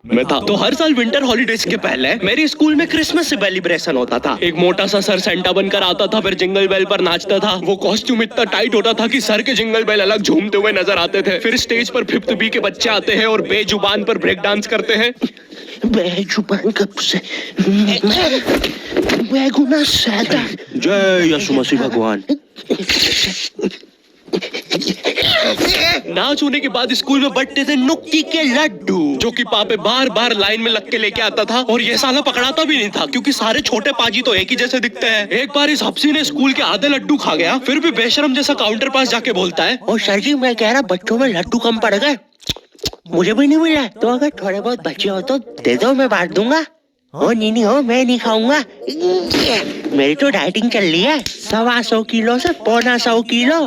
में था। तो हर साल विंटर हॉलीडेज के पहले मेरे स्कूल में क्रिसमस सेलिब्रेशन होता था। एक मोटा सा सर सेंटा बनकर आता था, फिर जिंगल बेल पर नाचता था। वो कॉस्ट्यूम इतना टाइट होता था कि सर के जिंगल बेल अलग झूमते हुए नजर आते थे। फिर स्टेज पर 5th बी के बच्चे आते हैं और बेजुबान पर ब्रेक डांस करते हैं। बेजुबान कब से? बेगुनाह शैतान। जय यीशु मसीह भगवान। नाच होने के बाद स्कूल में बंटते थे नुक्ती के लड्डू, जो कि पापे बार बार लाइन में लग के लेके आता था। और ये साला पकड़ाता भी नहीं था, क्योंकि सारे छोटे पाजी तो एक ही जैसे दिखते हैं। एक बार इस हफ्सी ने स्कूल के आधे लड्डू खा गया, फिर भी बेशरम जैसा काउंटर पास जाके बोलता है, ओ सर जी, मैं कह रहा बच्चों में लड्डू कम पड़ गए, मुझे भी नहीं मिला। तो अगर थोड़े बहुत बचे हो तो दे दो, मैं बांट दूंगा। ओ नहीं हो, मैं नहीं खाऊंगा, मेरी तो डाइटिंग चल रही है। 125 किलो से 1.25 किलो।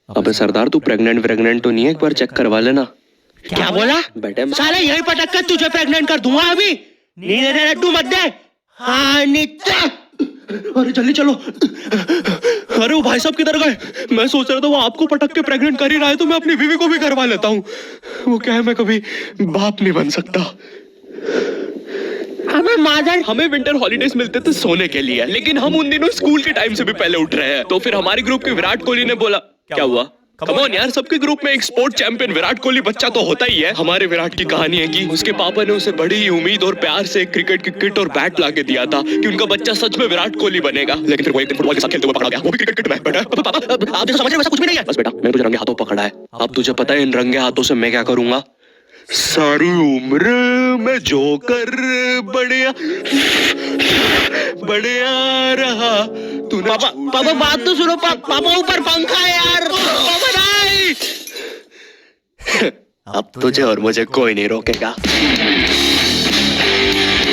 अबे सरदार, तू प्रेग्नेंट तो नहीं है? एक बार चेक करवा लेना। क्या बोला बेटे? साले यही पटक कर तुझे प्रेग्नेंट कर दूंगा अभी। नहीं दे लड्डू मत दे। हाँ नित्या, अरे जल्दी चलो। अरे वो भाई साहब किधर गए? मैं सोच रहा था वो आपको पटक के प्रेग्नेंट कर ही रहा है तो मैं अपनी बीवी को भी करवा लेता हूँ। वो क्या है, मैं कभी बाप नहीं बन सकता। हमें विंटर हॉलीडेज मिलते थे सोने के लिए, लेकिन हम उन दिनों स्कूल के टाइम से भी पहले उठ रहे हैं। तो फिर हमारे ग्रुप के विराट कोहली ने बोला, क्या हुआ? कम ऑन यार, सबके ग्रुप में एक स्पोर्ट चैंपियन विराट कोहली बच्चा तो होता ही है। हमारे विराट की कहानी है कि उसके पापा ने उसे बड़ी ही उम्मीद और प्यार से एक क्रिकेट की किट और बैट ला के दिया था कि उनका बच्चा सच में विराट कोहली बनेगा। लेकिन फिर वो एक दिन फुटबॉल के साथ खेलते हुए पकड़ा गया, वो भी क्रिकेट किट में। बेटा पापा, आप जैसा समझ रहे वैसा कुछ भी नहीं है। बस बेटा, मैंने तुझे रंगे हाथों पकड़ा है। अब तुझे पता है इन रंगे हाथों से मैं क्या करूंगा? सारी उम्र में जोकर बढ़िया रहा तूने। पापा बात तो सुनो। पापा ऊपर पंखा है यार। पापा नहीं। अब तुझे और मुझे कोई नहीं रोकेगा।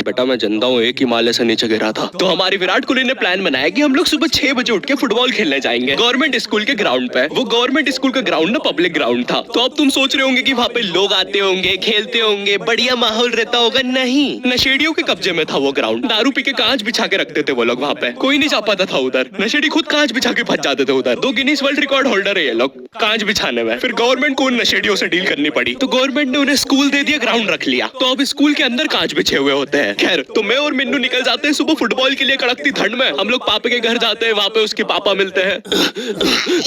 बेटा मैं जिंदा हूँ, एक ही माले से नीचे गिरा था। तो हमारी विराट कोहली ने प्लान बनाया कि हम लोग सुबह 6 बजे उठ के फुटबॉल खेलने जाएंगे गवर्नमेंट स्कूल के ग्राउंड पे। वो गवर्नमेंट स्कूल का ग्राउंड ना पब्लिक ग्राउंड था। तो अब तुम सोच रहे होंगे कि वहाँ पे लोग आते होंगे, खेलते होंगे, बढ़िया माहौल रहता होगा। नहीं, नशेड़ियों के कब्जे में था वो ग्राउंड। दारू पी के कांच बिछा के रखते थे वो लोग वहाँ पे, कोई नहीं जा पाता था उधर। नशेड़ी खुद कांच बिछा के फंस जाते थे उधर। 2 गिनीज वर्ल्ड रिकॉर्ड होल्डर है ये लोग कांच बिछाने में। फिर गवर्नमेंट को उन नशेड़ियों से डील करनी पड़ी, तो गवर्नमेंट ने उन्हें स्कूल दे दिया, ग्राउंड रख लिया। तो अब स्कूल के अंदर कांच बिछे हुए होते हैं। खैर, तो मैं और मिन्नू निकल जाते हैं सुबह फुटबॉल के लिए कड़कती ठंड में। हम लोग पापा के घर जाते हैं, वहाँ पे उसके पापा मिलते हैं।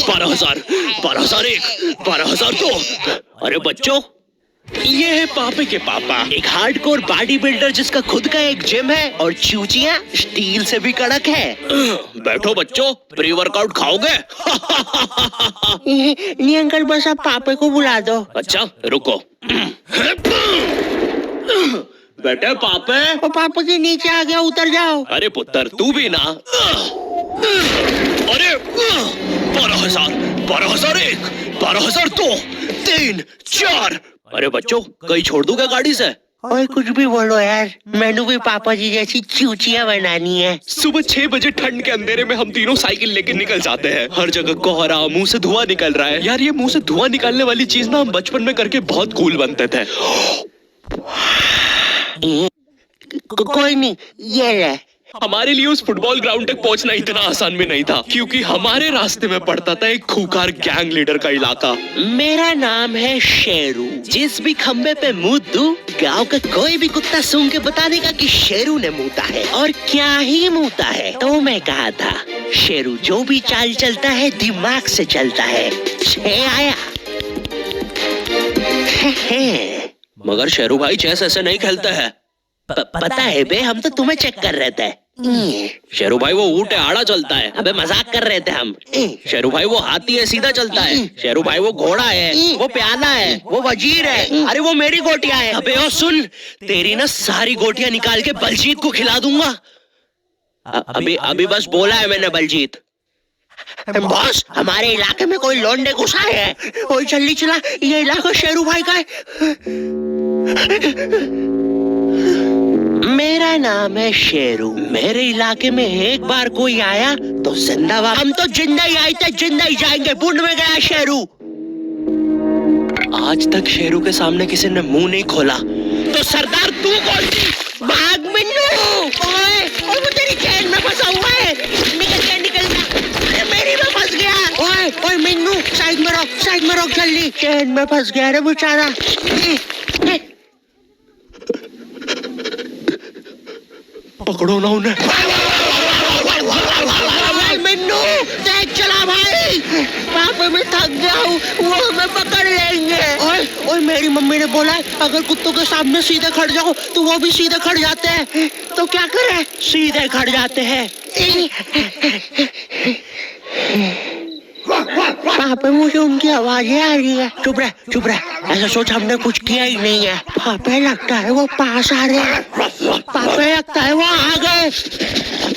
12,000, 12,001, 12,002। अरे बच्चों, ये है पापे के पापा, एक हार्डकोर बॉडी बिल्डर जिसका खुद का एक जिम है और चूचियां स्टील से भी कड़क है। बैठो बच्चों, प्री वर्कआउट खाओगे? नहीं अंकल, बस आप पापे को बुला दो। अच्छा रुको। बेटे पापे। वो पापा के नीचे आ गया, उतर जाओ। अरे पुत्र तू भी ना। अरे 12,000, 12,001, 12,002, 3, 4। अरे बच्चों, कहीं छोड़ दूंगा गाड़ी से? ओए कुछ भी बोलो यार, मैंने भी पापा जी जैसी चूचियां बनानी है। सुबह 6 बजे ठंड के अंधेरे में हम तीनों साइकिल लेके निकल जाते हैं। हर जगह कोहरा, मुंह से धुआं निकल रहा है। यार ये मुंह से धुआं निकालने वाली चीज ना हम बचपन में करके बहुत कूल बनते थे। कोई नहीं, ये ले। हमारे लिए उस फुटबॉल ग्राउंड तक पहुंचना इतना आसान भी नहीं था, क्योंकि हमारे रास्ते में पड़ता था एक खूंखार गैंग लीडर का इलाका। मेरा नाम है शेरू। जिस भी खंबे पे मुंह दूं, गांव का कोई भी कुत्ता सूंघ के बता देगा कि शेरू ने मूता है, और क्या ही मूता है। तो मैं कहा था, शेरू जो भी चाल चलता है दिमाग से चलता है। 6 आया। मगर शेरू भाई चेस ऐसे नहीं खेलते हैं। पता है बे, हम तो तुम्हें चेक कर रहे थे। शेरू भाई वो ऊंट है, आड़ा चलता है। अबे मजाक कर रहे थे हम। शेरू भाई वो हाथी है, सीधा चलता है। शेरू भाई वो घोड़ा है, वो प्यादा है, वो वजीर है। अरे वो मेरी गोटियां है। अबे ओ सुन, तेरी ना सारी गोटियां निकाल के बलजीत को खिला दूंगा। अभी बस बोला है मैंने बलजीत। बॉस, हमारे इलाके में कोई लौंडे घुसा है। ओए जल्दी चला, ये इलाका शेरू भाई का है। मेरा नाम है शेरू। मेरे इलाके में एक बार कोई आया तो जिंदाबाद। हम तो जिंदा ही आए थे, जिंदा ही जाएंगे। बुंड में गया शेरू। आज तक शेरू के सामने किसी ने मुंह नहीं खोला। तो सरदार तू कौन सी? भाग मिन्नू। ओए वो तेरी चैन में फंसा हुआ है। निकल जा। अरे मेरी में फंस गया। ओए मिन्नू, साइड में रोक जल्दी। चैन में फंस गया रे बेचारा। पकड़ो ना उन्हें। मिन्नू तेज चला भाई, पापा मैं थक गया हूँ, वो हमें पकड़ लेंगे। और मेरी मम्मी ने बोला है अगर कुत्तों के सामने सीधे खड़ जाओ तो वो भी सीधे खड़ जाते हैं, तो क्या करें? सीधे खड़ जाते हैं। पापा मुझे उनकी आवाजें आ रही है। चुप रह, ऐसा सोच हमने कुछ किया ही नहीं है। पापा लगता है वो पास आ रहे हैं, पापा लगता है वो आ गए,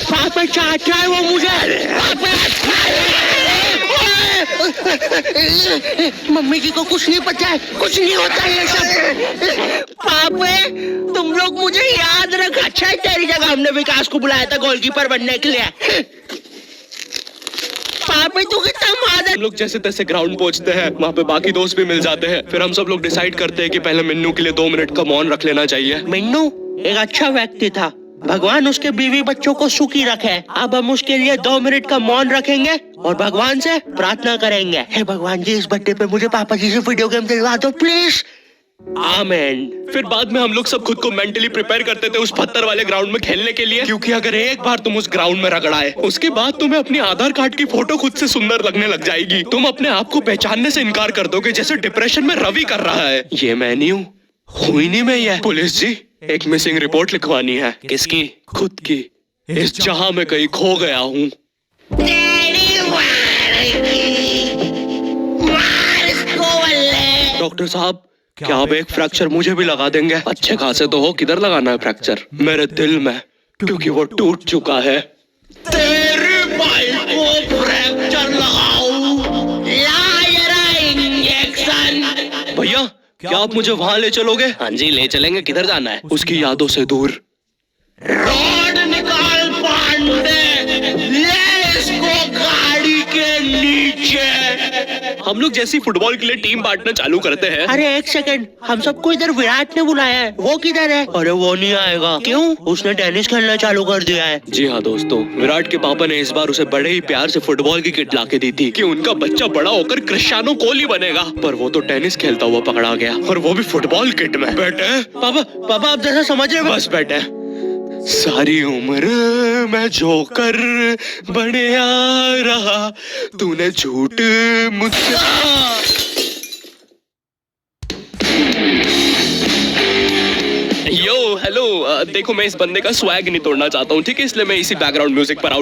पापा चाहता है वो मुझे। मम्मी जी को कुछ नहीं पता है, कुछ नहीं होता ये सब। पापा तुम लोग मुझे याद रख। अच्छा है तेरी जगह हमने विकास को बुलाया था गोलकीपर बनने के लिए। पापा तू कितना मादर। हम लोग जैसे तैसे ग्राउंड पहुंचते हैं, वहाँ पे बाकी दोस्त भी मिल जाते हैं। फिर हम सब लोग डिसाइड करते हैं कि पहले मिन्नू के लिए 2 मिनट का मौन रख लेना चाहिए। मिन्नू एक अच्छा व्यक्ति था, भगवान उसके बीवी बच्चों को सुखी रखे। अब हम उसके लिए 2 मिनट का मौन रखेंगे और भगवान से प्रार्थना करेंगे। हे भगवान जी, इस बर्थडे पे मुझे पापा जी से वीडियो गेम दिलवा दो प्लीज। आमीन। फिर बाद में हम लोग सब खुद को मेंटली प्रिपेयर करते थे उस पत्थर वाले ग्राउंड में खेलने के लिए, क्योंकि अगर एक बार तुम उस ग्राउंड में रगड़ाए, उसके बाद तुम्हें अपनी आधार कार्ड की फोटो खुद से सुंदर लगने लग जाएगी। तुम अपने आप को पहचानने से इनकार कर दोगे, जैसे डिप्रेशन में रवि कर रहा है। ये मैं नहीं हूँ, हुई नहीं मैं ये। पुलिस जी, एक मिसिंग रिपोर्ट लिखवानी है। किसकी? खुद की। इस जहां में कहीं खो गया हूँ। डॉक्टर साहब, क्या आप एक फ्रैक्चर मुझे भी लगा देंगे? अच्छे खासे तो हो, किधर लगाना है फ्रैक्चर? मेरे दिल में, क्योंकि वो टूट चुका है। तेरे भाई को फ्रैक्चर लगाऊं? ला जरा इंजेक्शन। भैया, क्या आप मुझे वहाँ ले चलोगे? हाँ जी ले चलेंगे। किधर जाना है? उसकी यादों से दूर। रोड निकाल पांडे, ले इसको गाड़ी के नीचे। हम लोग जैसी फुटबॉल के लिए टीम बांटना चालू करते हैं। अरे एक सेकंड, हम सबको इधर विराट ने बुलाया है, वो किधर है? अरे वो नहीं आएगा। क्यों? उसने टेनिस खेलना चालू कर दिया है। जी हाँ दोस्तों, विराट के पापा ने इस बार उसे बड़े ही प्यार से फुटबॉल की किट लाके दी थी कि उनका बच्चा बड़ा होकर क्रिस्टियानो कोहली बनेगा। पर वो तो टेनिस खेलता हुआ पकड़ा गया, और वो भी फुटबॉल किट में। बेटे, पापा आप जैसा समझ रहे। बस बेटे, सारी उम्र मैं जोकर बने आ रहा, तूने झूठ मुझसे। यो हेलो, देखो मैं इस बंदे का स्वैग नहीं तोड़ना चाहता हूँ, ठीक है? इसलिए मैं इसी बैकग्राउंड म्यूजिक पर